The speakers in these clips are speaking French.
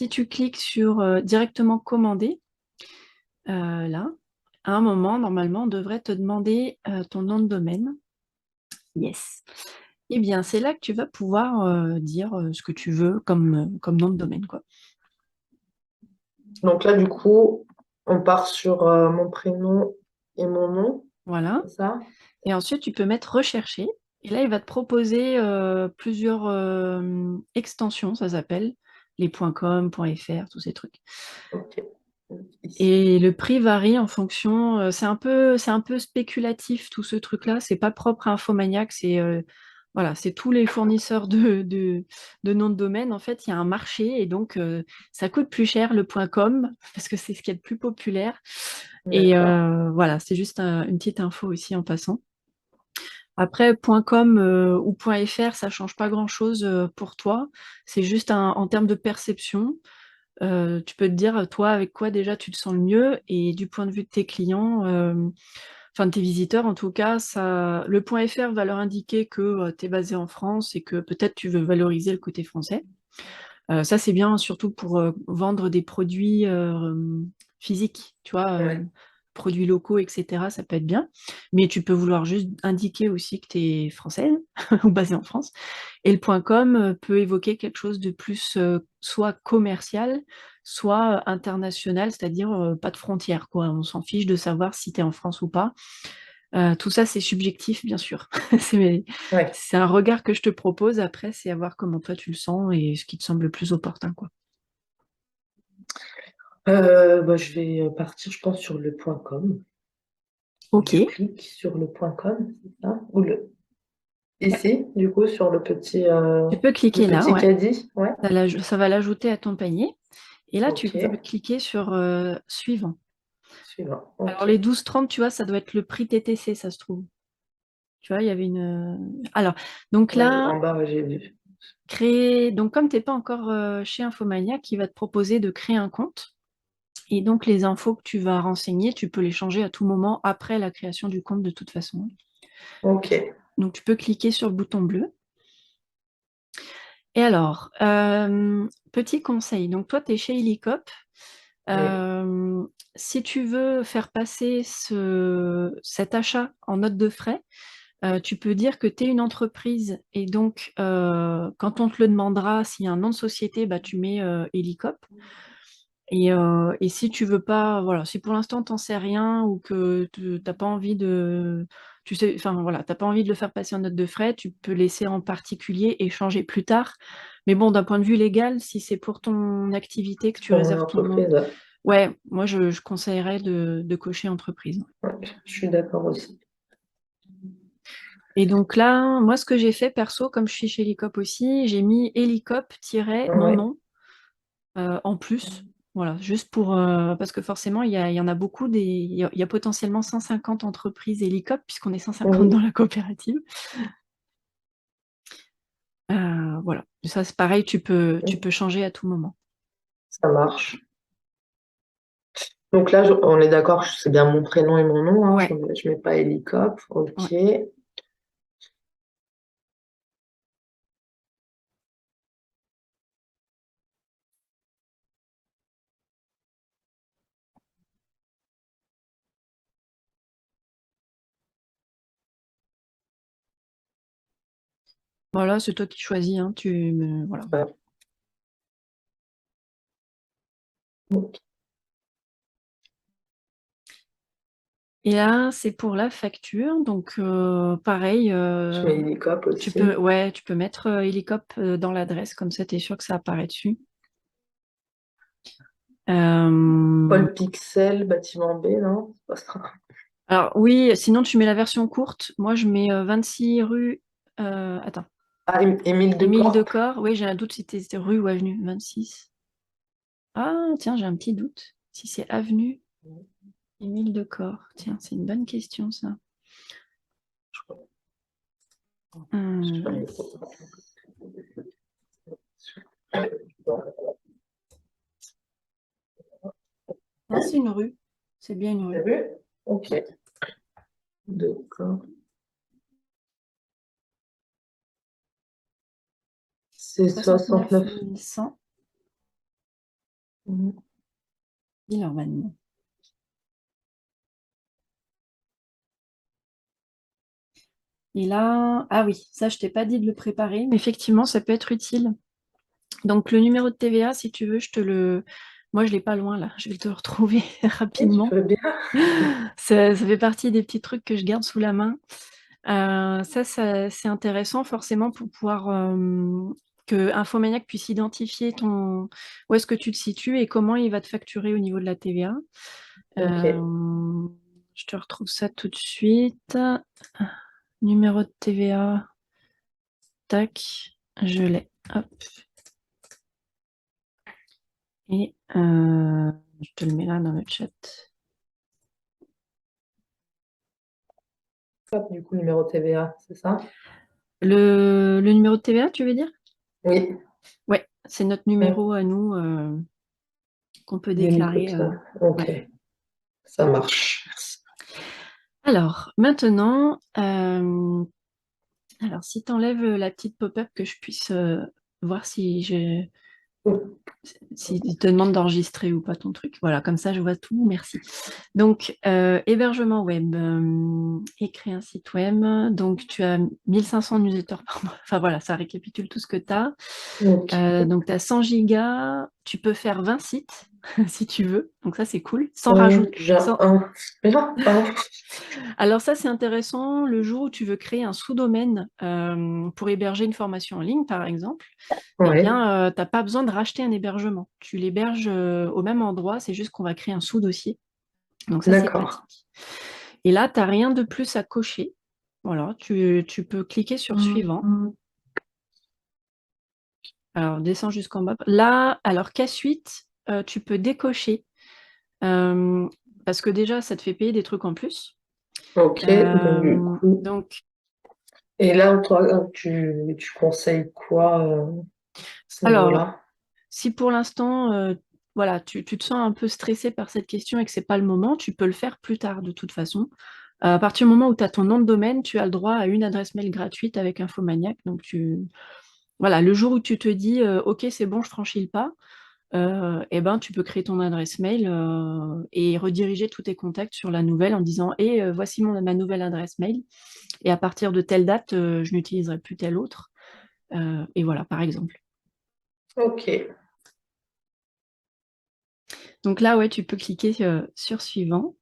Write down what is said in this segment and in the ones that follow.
si tu cliques sur directement commander, là, à un moment, normalement, on devrait te demander ton nom de domaine. Yes. Eh bien, c'est là que tu vas pouvoir dire ce que tu veux comme nom de domaine, quoi. Donc là, du coup, on part sur mon prénom et mon nom, Voilà. c'est ça? Et ensuite, tu peux mettre rechercher. Et là, il va te proposer plusieurs extensions, ça s'appelle, les .com, .fr, tous ces trucs. Ok. Ici. Et le prix varie en fonction, c'est un peu spéculatif tout ce truc-là, c'est pas propre à Infomaniac, c'est voilà, c'est tous les fournisseurs de noms de domaine. En fait, il y a un marché et donc ça coûte plus cher le .com parce que c'est ce qui est le plus populaire. Et D'accord. voilà, c'est juste une petite info aussi en passant. Après, .com ou .fr, ça change pas grand-chose pour toi. C'est juste en termes de perception. Tu peux te dire, toi, avec quoi déjà tu te sens le mieux et du point de vue de tes clients, enfin de tes visiteurs en tout cas, le .fr va leur indiquer que tu es basé en France et que peut-être tu veux valoriser le côté français. Ça, c'est bien surtout pour vendre des produits physiques, tu vois, Ouais. produits locaux, etc. Ça peut être bien. Mais tu peux vouloir juste indiquer aussi que tu es française ou basée en France. Et le .com peut évoquer quelque chose de plus soit commercial, soit international, c'est-à-dire pas de frontières, quoi. On s'en fiche de savoir si tu es en France ou pas. Tout ça, c'est subjectif, bien sûr. C'est Ouais. c'est un regard que je te propose. Après, c'est à voir comment toi tu le sens et ce qui te semble le plus opportun, quoi. Bah, je vais partir, je pense, sur le point .com. Ok. Je clique sur le point .com, c'est ça? Ou Ouais. ici, du coup, sur Tu peux le cliquer là, petit ouais. caddie. Ouais. Ça va l'ajouter à ton panier. Et là, tu Ok. peux cliquer sur suivant. Suivant. Alors, Ok. les 12,30, tu vois, ça doit être le prix TTC, ça se trouve. Tu vois, il y avait Alors, donc Oui, là, en bas, ouais, j'ai vu. créer. Donc, comme tu n'es pas encore chez Infomaniac, il va te proposer de créer un compte. Et donc, les infos que tu vas renseigner, tu peux les changer à tout moment après la création du compte de toute façon. Ok. Donc, tu peux cliquer sur le bouton bleu. Et alors, petit conseil. Donc, toi, tu es chez Illicop. Oui. Euh, Si tu veux faire passer cet achat en note de frais, tu peux dire que tu es une entreprise et donc quand on te le demandera, s'il y a un nom de société, bah, tu mets Helicop. Et si tu veux pas, voilà, si pour l'instant tu n'en sais rien ou que tu n'as pas envie de, tu sais, enfin voilà, t'as pas envie de le faire passer en note de frais, tu peux laisser en particulier et changer plus tard. Mais bon, d'un point de vue légal, si c'est pour ton activité que tu Pour mon réserves ton nom, entreprise, ouais. ouais, moi je conseillerais de cocher entreprise. Ouais, je suis d'accord aussi. Et donc là, moi, ce que j'ai fait perso, comme je suis chez Helicop aussi, j'ai mis Helicop-mon Ouais. nom en plus. Voilà, juste pour. Parce que forcément, il y en a beaucoup. Il y a potentiellement 150 entreprises Helicop, puisqu'on est 150 dans Oui, la coopérative. Voilà. Ça, c'est pareil, tu peux changer à tout moment. ça marche. Donc là, on est d'accord, c'est bien mon prénom et mon nom, hein, Ouais, je mets pas Hélicop. Ok. ouais. Voilà, c'est toi qui choisis. Hein, voilà. Ouais. Ok. Et là, c'est pour la facture. Donc, pareil, Je mets Hélicop aussi. ouais, tu peux mettre Helicop dans l'adresse, comme ça, tu es sûr que ça apparaît dessus. Euh, Paul Pixel, bâtiment B, non? C'est pas ça. alors, oui, sinon, tu mets la version courte. Moi, je mets 26 rue. Attends, Ah, Émile Émile Decor. Decor. Oui, j'ai un doute si c'était rue ou avenue. 26. Ah, tiens, j'ai un petit doute. Si c'est avenue Émile Decor. Tiens, c'est une bonne question, ça. Hum, Non, c'est une rue. C'est bien une T'as rue. vu? Ok. D'accord. C'est 69 69. 100. Mhm. Villeurbanne. Et là, ah oui, ça, je t'ai pas dit de le préparer, mais effectivement, ça peut être utile. Donc, le numéro de TVA, si tu veux, je te le... Moi, je l'ai pas loin, là. Je vais te le retrouver Oui, tu rapidement. veux bien. Ça fait partie des petits trucs que je garde sous la main. C'est intéressant forcément pour pouvoir que Infomaniac puisse identifier où est-ce que tu te situes et comment il va te facturer au niveau de la TVA. Ok. Je te retrouve ça tout de suite. Numéro de TVA, tac, je l'ai. Hop. Et je te le mets là dans le chat. Hop, du coup, numéro TVA, c'est ça? Le numéro de TVA, tu veux dire? Oui, Ouais, c'est notre ouais, numéro à nous qu'on peut des déclarer. Licopiens. Ok, Ouais. ça marche. Merci. Alors, maintenant, alors si tu enlèves la petite pop-up que je puisse voir si il te demande d'enregistrer ou pas ton truc. Voilà, comme ça je vois tout, merci. Donc, hébergement web, et créer un site web. Donc, tu as 1500 newsletters par mois. Enfin voilà, ça récapitule tout ce que tu as. Ok. Donc, tu as 100 gigas, tu peux faire 20 sites si tu veux. Donc, ça, c'est cool. Sans rajouter. Déjà un. Déjà un. Alors ça, c'est intéressant. Le jour où tu veux créer un sous-domaine pour héberger une formation en ligne, par exemple, eh Ouais, bien, tu n'as pas besoin de racheter un hébergement. Tu l'héberges au même endroit, c'est juste qu'on va créer un sous-dossier. Donc ça, c'est d'accord. pratique. Et là, tu n'as rien de plus à cocher. Voilà, tu peux cliquer sur suivant. Alors, descends jusqu'en bas. Là, alors K-Suite, tu peux décocher euh, parce que déjà, ça te fait payer des trucs en plus. Ok, donc du coup. Donc, Et là, toi, tu conseilles quoi à ce alors, niveau-là? si pour l'instant, voilà, tu te sens un peu stressé par cette question et que c'est pas le moment, tu peux le faire plus tard de toute façon. À partir du moment où tu as ton nom de domaine, tu as le droit à une adresse mail gratuite avec Infomaniac. Donc voilà, le jour où tu te dis OK, c'est bon, je franchis le pas, eh ben, tu peux créer ton adresse mail et rediriger tous tes contacts sur la nouvelle en disant voici ma nouvelle adresse mail. Et à partir de telle date, je n'utiliserai plus telle autre. Et voilà, par exemple. Ok. Donc là, ouais, tu peux cliquer sur suivant.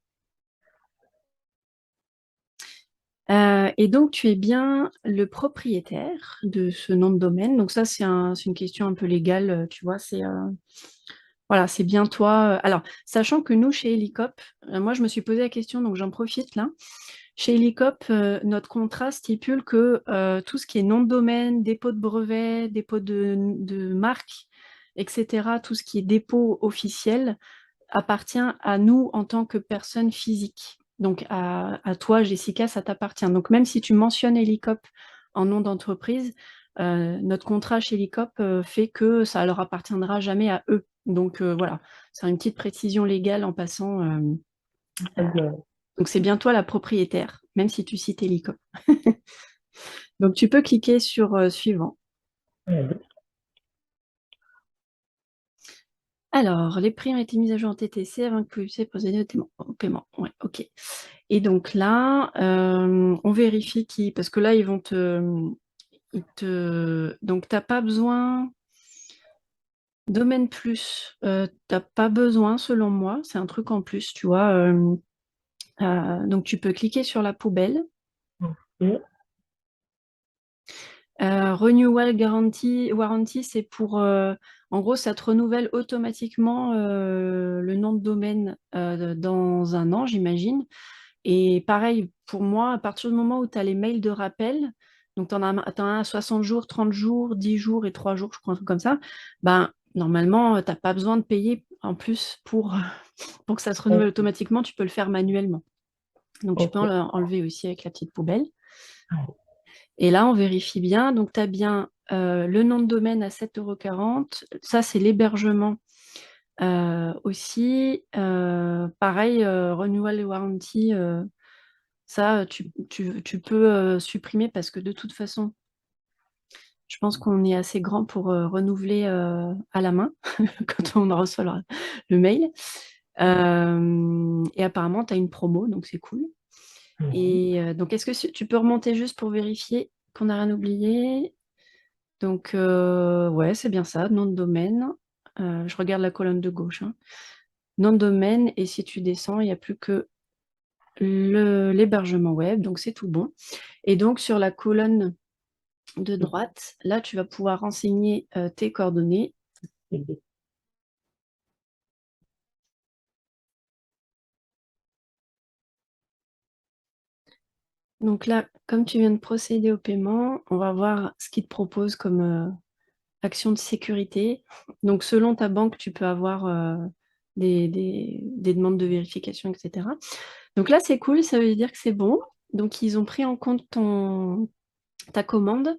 Et donc, tu es bien le propriétaire de ce nom de domaine. Donc ça, c'est une question un peu légale, tu vois. Voilà, c'est bien toi. Alors, sachant que nous, chez Helicop, moi, je me suis posé la question, donc j'en profite là. Chez Helicop, notre contrat stipule que tout ce qui est nom de domaine, dépôt de brevet, dépôt de marque, etc., tout ce qui est dépôt officiel, appartient à nous en tant que personne physique. Donc à toi, Jessica, ça t'appartient. Donc même si tu mentionnes Helicop en nom d'entreprise, notre contrat chez Helicop fait que ça leur appartiendra jamais à eux. Donc voilà, c'est une petite précision légale en passant. Donc c'est bien toi la propriétaire, même si tu cites Helicop. Donc tu peux cliquer sur suivant. Mhm. Alors, les prix ont été mis à jour en TTC avant que vous procéder au paiement. Ouais, ok. Et donc là, on vérifie qui, parce que là, donc t'as pas besoin, domaine plus, t'as pas besoin selon moi, c'est un truc en plus, tu vois. Donc tu peux cliquer sur la poubelle. Ok. Renewal Warranty, c'est pour, en gros, ça te renouvelle automatiquement le nom de domaine dans un an, j'imagine. Et pareil, pour moi, à partir du moment où tu as les mails de rappel, donc t'en as à 60 jours, 30 jours, 10 jours et 3 jours, je crois, un truc comme ça, ben, normalement, tu n'as pas besoin de payer en plus pour que ça se renouvelle Ok. automatiquement, tu peux le faire manuellement. Donc, tu peux Ok. enlever aussi avec la petite poubelle. Et là, on vérifie bien. Donc, tu as bien le nom de domaine à 7,40 €. Ça, c'est l'hébergement aussi. Pareil, Renewal Warranty. Ça, tu peux supprimer parce que de toute façon, Je pense qu'on est assez grand pour renouveler à la main quand on reçoit le mail. Et apparemment, tu as une promo, donc c'est cool. Mhm. Et donc, est-ce que tu peux remonter juste pour vérifier qu'on n'a rien oublié? Donc, ouais, c'est bien ça, nom de domaine. Je regarde la colonne de gauche, hein. Nom de domaine, et si tu descends, il n'y a plus que l'hébergement web, donc c'est tout bon. Et donc, sur la colonne de droite, là, tu vas pouvoir renseigner tes coordonnées. Donc là, comme tu viens de procéder au paiement, on va voir ce qu'il te propose comme action de sécurité. Donc selon ta banque, tu peux avoir des demandes de vérification, etc. Donc là, c'est cool, ça veut dire que c'est bon. Donc ils ont pris en compte ta commande.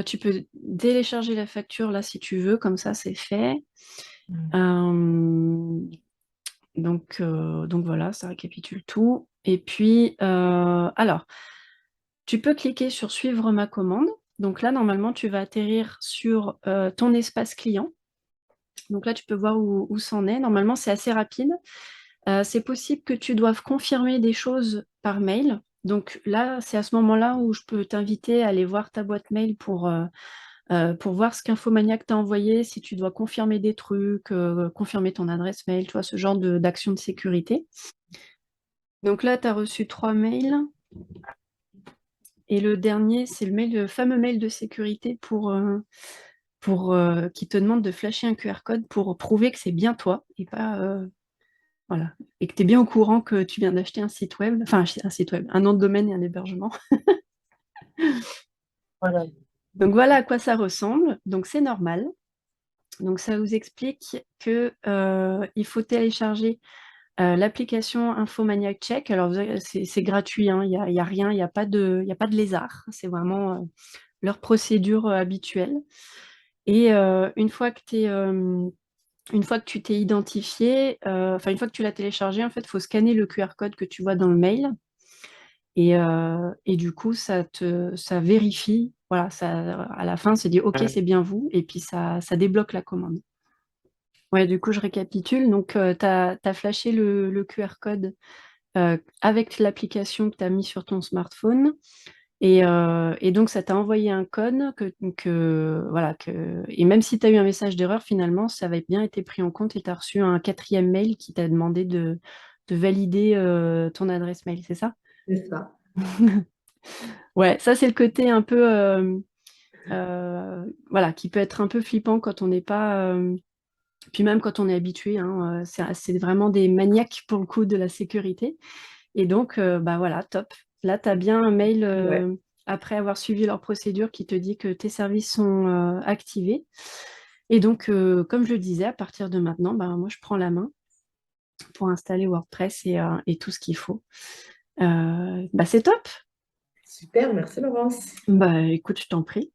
Tu peux télécharger la facture là si tu veux, comme ça c'est fait. Euh, donc voilà, ça récapitule tout. Et puis, alors, tu peux cliquer sur suivre ma commande. Donc là, normalement, tu vas atterrir sur ton espace client. Donc là, tu peux voir où c'en est. Normalement, c'est assez rapide. C'est possible que tu doives confirmer des choses par mail. Donc là, c'est à ce moment-là où je peux t'inviter à aller voir ta boîte mail pour voir ce qu'Infomaniac t'a envoyé, si tu dois confirmer des trucs, confirmer ton adresse mail, tu vois, ce genre d'action de sécurité. Donc là, tu as reçu 3 mails. Et le dernier, c'est le fameux mail de sécurité qui te demande de flasher un QR code pour prouver que c'est bien toi et pas voilà, et que tu es bien au courant que tu viens d'acheter un site web, enfin un site web, un nom de domaine et un hébergement. Voilà. Donc voilà à quoi ça ressemble. Donc c'est normal. Donc ça vous explique que il faut télécharger l'application Infomaniac Check. Alors c'est gratuit, hein, il y a rien, il y a pas de lézard. C'est vraiment leur procédure habituelle. Et une fois que tu t'es identifié, enfin une fois que tu l'as téléchargé, en fait, il faut scanner le QR code que tu vois dans le mail. Et du coup, ça vérifie. Voilà, à la fin, ça dit OK, c'est bien vous. Et puis ça débloque la commande. Ouais, du coup, je récapitule. Donc, tu as flashé le QR code avec l'application que tu as mis sur ton smartphone. Et donc, ça t'a envoyé un code voilà, et même si tu as eu un message d'erreur, finalement, ça avait bien été pris en compte et tu as reçu un quatrième mail qui t'a demandé de valider ton adresse mail, c'est ça? C'est ça. Ouais, ça, c'est le côté un peu, voilà, qui peut être un peu flippant quand on n'est pas, puis même quand on est habitué, hein, c'est vraiment des maniaques pour le coup de la sécurité. Et donc, bah voilà, top. Là, tu as bien un mail Ouais. après avoir suivi leur procédure qui te dit que tes services sont activés. Et donc, comme je le disais, à partir de maintenant, bah, moi, je prends la main pour installer WordPress et tout ce qu'il faut. Bah, c'est top. Super, merci Laurence. Bah, écoute, je t'en prie.